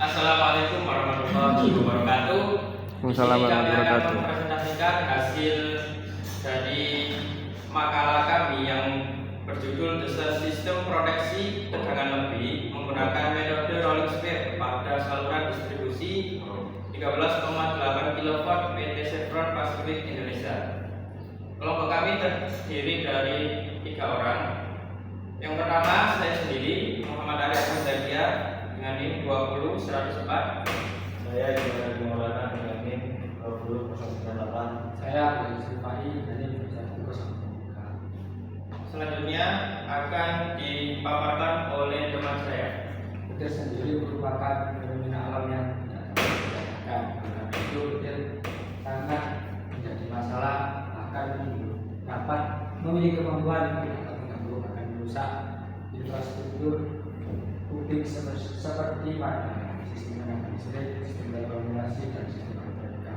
Assalamualaikum warahmatullahi wabarakatuh. Di sini kami akan mempresentasikan hasil dari makalah kami yang berjudul The Sistem Proteksi Tegangan Lebih menggunakan metode rolling sphere pada saluran distribusi 13,8 kV PT Chevron Pacific Indonesia. Kelompok kami terdiri dari 3 orang. Yang pertama, saya sendiri, Muhammad Arif Muzakia, dengan NIM 20104. Saya Ibrahim Maulana dengan NIM 20098. Saya Yusuf Fahri dari NIM 1003. Selanjutnya akan dipaparkan oleh teman saya. Petir sendiri merupakan fenomena alam yang tidak dapat dikendalikan. Karena itu petir sangat menjadi masalah, bahkan dapat memiliki kemampuan untuk mengganggu akan merusak infrastruktur publik seperti pada sistem tenaga listrik, sistem telekomunikasi, dan sistem elektronika.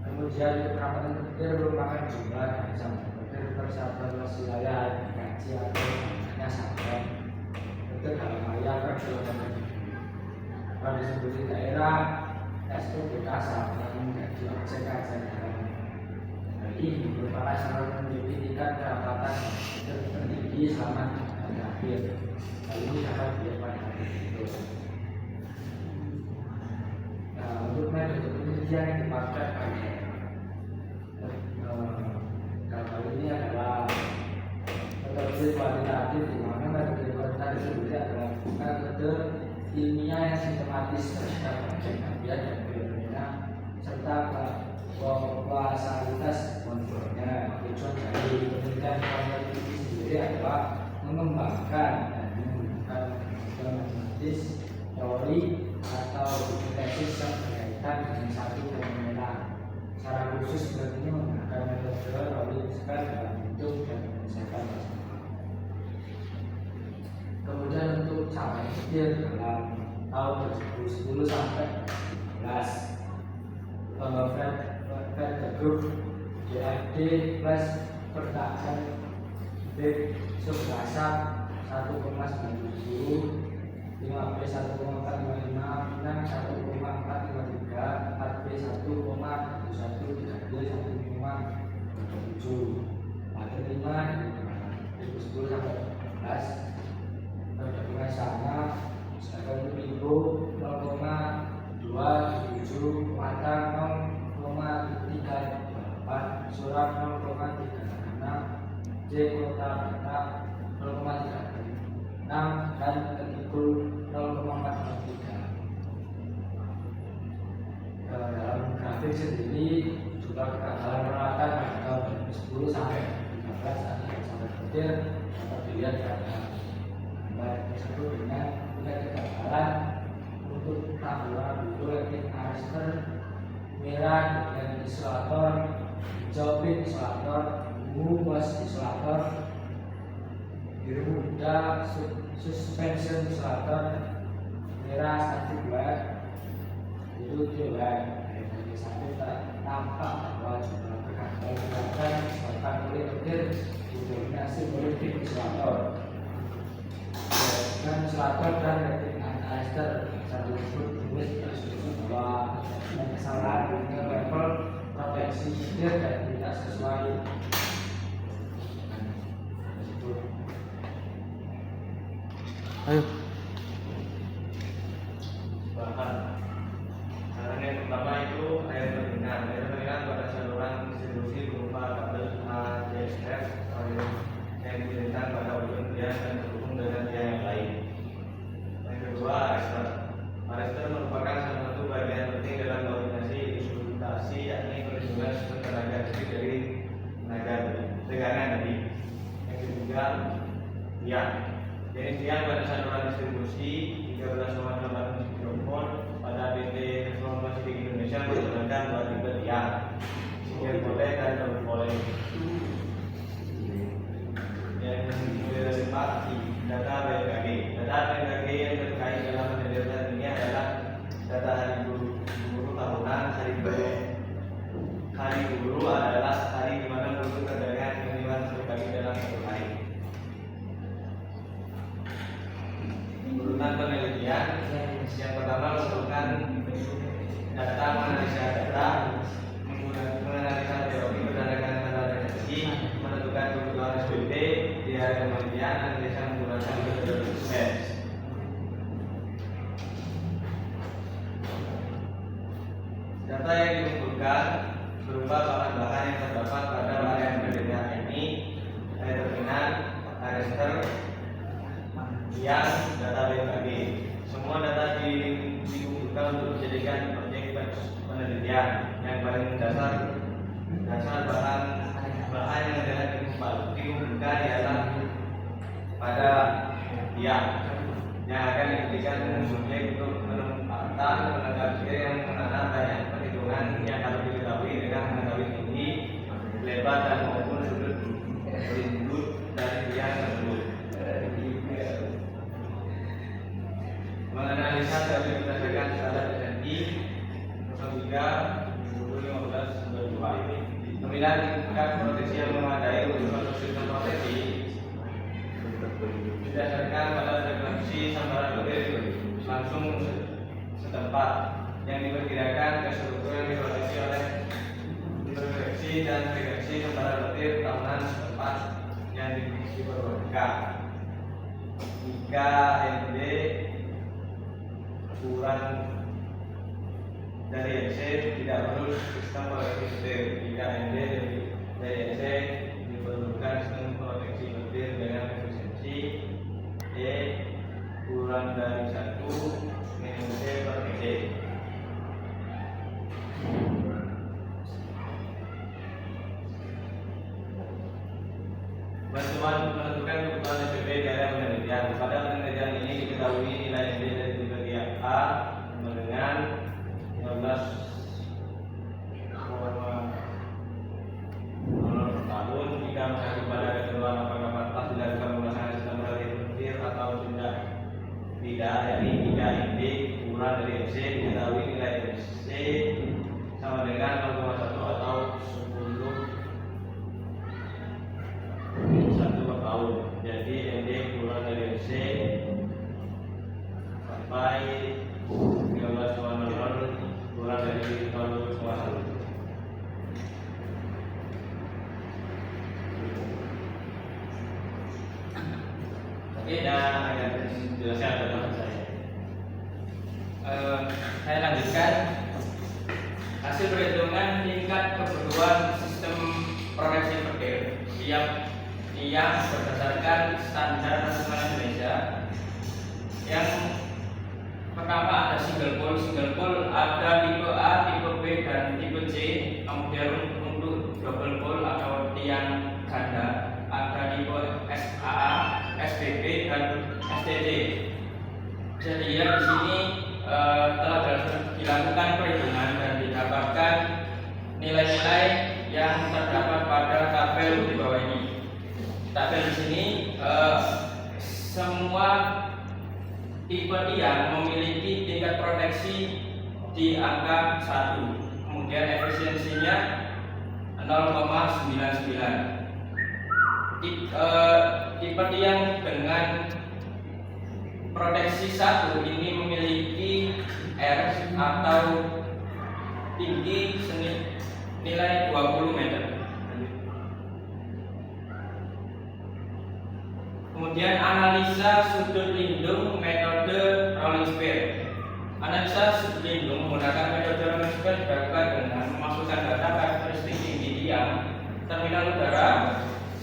Kemudian keperawatan petir merupakan jumlah dari sampel petir persatuan luas wilayah dikaji atau namanya sampel petir dalam area per kilometer. Pada distribusi daerah SPBK sampel menjadi objek kajian dalam hal ini merupakan salah menjadi tingkat kerapatan petir tertinggi selama terakhir. Hal ini dapat dilihat pada hari itu. Nah, untuk metode penelitian yang dipakai dalam hal ini adalah metode kualitatif, di mana metode kualitatif sendiri adalah metode ilmiah yang sistematis terhadap objek kajian dan fenomena serta kausalitas konfliknya. Tujuan dari penelitian kualitatif sendiri adalah mengembangkan dan menggunakan matematis, teori atau hipotesis yang berkaitan dengan satu fenomena. Secara khusus berarti menggunakan metode rolling sphere dalam bentuk dan menyelesaikan masalah. Kemudian untuk cara petir dalam tahun 2010 sampai 2012, Fed Group DFD plus pertahanan B Subrasa 1,97, 5B 1,456, 1,453, 4B 1,11, 3B 1,27. Pada 2010 sampai 2012 pada biasanya sedangkan Minggu 0,277, mata 0,38, surat 0,36, J kota Batak 0,36 dan Ketikul 0,43. Dalam grafik sendiri jumlah kegagalan peralatan pada tahun 2010 sampai 2013 ada sampai petir dapat dilihat pada gambar tersebut dengan tingkat kegagalan untuk tamburan biru electric arrester merah dengan isolator, hijau pink isolator, bus isolator, biru muda suspension isolator, merah static wire, biru wire. Dari samping tampak bahwa jumlah kegagalan peralatan disebabkan oleh petir didominasi oleh pink isolator. Dan isolator dan electric arrester satu disebut tulis tersebut bahwa kesalahan dengan level proteksi petir dan tidak sesuai. Ayo. Bahan. Saran yang pertama itu air bendungan. Air bendungan pada saluran distribusi berupa kabel ACSF yang dilintang pada ujung tiang dan terhubung dengan tiang yang lain. Yang kedua, arrester. Arrester merupakan salah satu bagian penting dalam koordinasi instrumentasi, yakni perlindungan sistem tenaga listrik dari tenaga tegangan tadi. Yang ketiga, tiang. Jenis tiang pada saluran distribusi 13,8 kV pada PT Chevron Pacific Indonesia menggunakan 2 tipe tiang, single pole dan double pole. Yang keempat, data BMKG. Data BMKG yang terkait dalam penelitian ini adalah data hari buruh tahunan. Hari buruh adalah hari di mana buruh terdapat kehidupan terbagi dalam satu hari. tuntutan penelitian. Yang pertama mengumpulkan data, menganalisa data, menganalisa teori berdasarkan metode deteksi, menentukan kebutuhan SPP, biaya penelitian, analisa menggunakan metode riset. Data yang dikumpulkan berupa bahan-bahan yang terdapat pada area penelitian ini, determinan, raster, yang data BMKG. Semua data dikumpulkan untuk dijadikan objek penelitian. Yang paling dasar bahan yang dikumpulkan ialah pada yang akan dijadikan objek untuk menempatkan penegak pikir yang mengenal banyak perhitungan yang harus diketahui dengan mengetahui tinggi, lebar dan maupun sudut dari tiang tersebut. Menganalisa teori berdasarkan standar SNI 03/2015/92. Pemilihan tingkat proteksi yang memadai untuk masuk sistem proteksi didasarkan pada referensi sambaran petir langsung setempat yang diperkirakan ke struktur yang diproteksi oleh refleksi dan frekuensi sambaran petir tahunan setempat yang diperlukan. Jika MD kurang dari NC tidak perlu sistem proteksi petir. Jika MD dari NC diperlukan sistem proteksi petir dengan efisiensi E kurang dari 1 minus C per C. Bantuan menentukan kebutuhan SPP di area penelitian. Pada penelitian ini diketahui nilai MD dari tipe A dengan 15,0 per tahun jika mengacu pada ketentuan apakah pantas dilakukan pemasangan sistem petir atau tidak, yakni jika MD kurang dari MC diketahui nilai MC sama dengan 0,1 atau 1 per tahun. Jadi MD kurang dari MC sampai 13,00 kurang dari 0,1. Oke, Dan agak jelaskan teman saya. Saya lanjutkan hasil perhitungan tingkat kebutuhan sistem proteksi petir yang berdasarkan standar nasional Indonesia. Yang pertama ada single pole ada tipe A, tipe B dan tipe C. Kemudian untuk double pole atau tiang ganda ada tipe SAA, SBB dan STD. Jadi ya di sini telah dilakukan perhitungan dan didapatkan nilai-nilai yang terdapat pada tabel di bawah ini. Tabel di sini semua tipe tiang memiliki tingkat proteksi di angka 1. Kemudian efisiensinya 0,99. Tipe tiang dengan proteksi 1 ini memiliki R atau tinggi nilai 20 meter. Kemudian analisa sudut lindung metode rolling square. Analisa sudut lindung menggunakan metode rolling square dilakukan dengan memasukkan data karakteristik tinggi tiang, terminal udara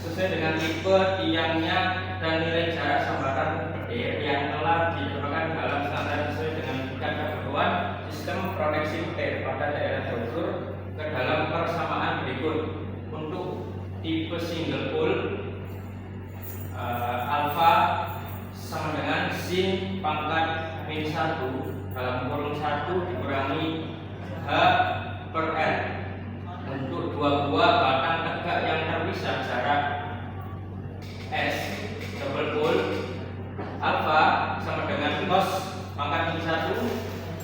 sesuai dengan tipe tiangnya dan nilai jarak sambaran petir yang telah diterapkan dalam standar sesuai dengan tingkat kebutuhan sistem proteksi petir pada daerah Bogor ke dalam persamaan berikut. Untuk tipe single pole alfa sama dengan sin pangkat min 1 dalam kurung 1 dikurangi H per R. Untuk dua buah batang tegak yang terpisah jarak S double pole alfa sama dengan cos pangkat min 1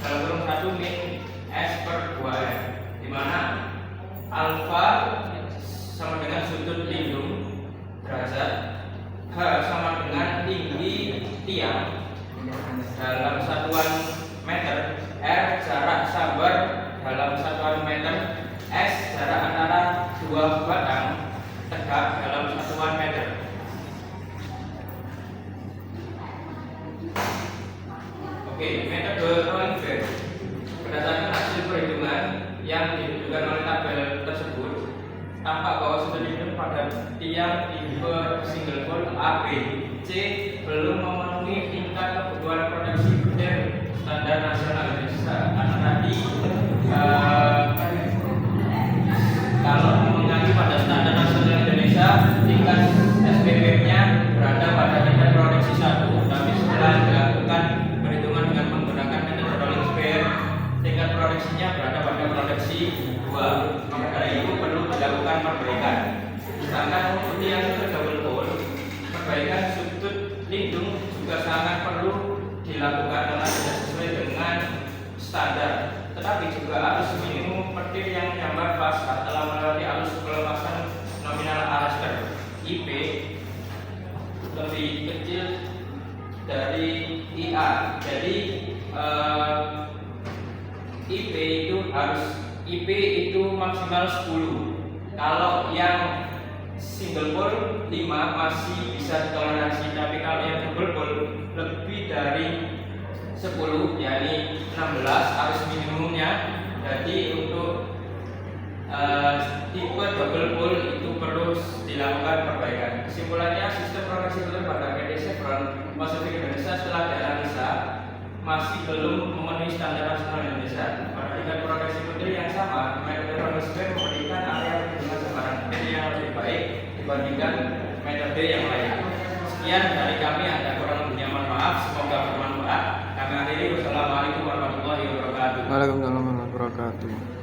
dalam kurung 1 min S per 2R, di mana alfa sama dengan sudut lindung derajat, H sama dengan tinggi tiang dalam satuan meter, R jarak sabar dalam satuan meter, S jarak antara dua batang tegak dalam satuan meter. Oke, metode rolling bed berdasarkan hasil perhitungan yang ditunjukkan oleh tabel tersebut, tampak bahwa sudut pada tiang tipe single pole A, B, C belum memenuhi tingkat kebutuhan proteksi butir standar nasional Indonesia. Karena tadi kalau mengacu pada standar nasional Indonesia, tingkat SPP-nya berada pada tingkat proteksi 1, tapi setelah dilakukan perhitungan dengan menggunakan metode rolling spare, tingkat proteksinya berada pada proteksi 2. Maka dari itu perlu dilakukan perbaikan. Sedangkan untuk tiang double pole, perbaikan sudut lindung juga sangat perlu dilakukan karena tidak sesuai dengan standar. Tetapi juga arus minimum petir yang menyambar pas telah melewati arus pelepasan nominal arrester IP lebih kecil dari IA. Jadi IP itu maksimal 10. Kalau yang single pole 5 masih bisa ditoleransi, tapi kalau yang double pole lebih dari 10, yakni 16 arus minimumnya. Jadi untuk tipe double pole itu perlu dilakukan perbaikan. Kesimpulannya, sistem proteksi butir pada PT Chevron Pacific Indonesia setelah dianalisa masih belum memenuhi standar nasional Indonesia. Pada tingkat proteksi butir yang sama, metode rolling spare memberikan area perlindungan sebaran butir yang lebih baik dibandingkan metode yang lain. Sekian dari kami, ada kurang lebihnya mohon maaf, semoga bermanfaat. Kami akhiri, wassalamualaikum warahmatullahi wabarakatuh. Waalaikumsalam warahmatullahi wabarakatuh.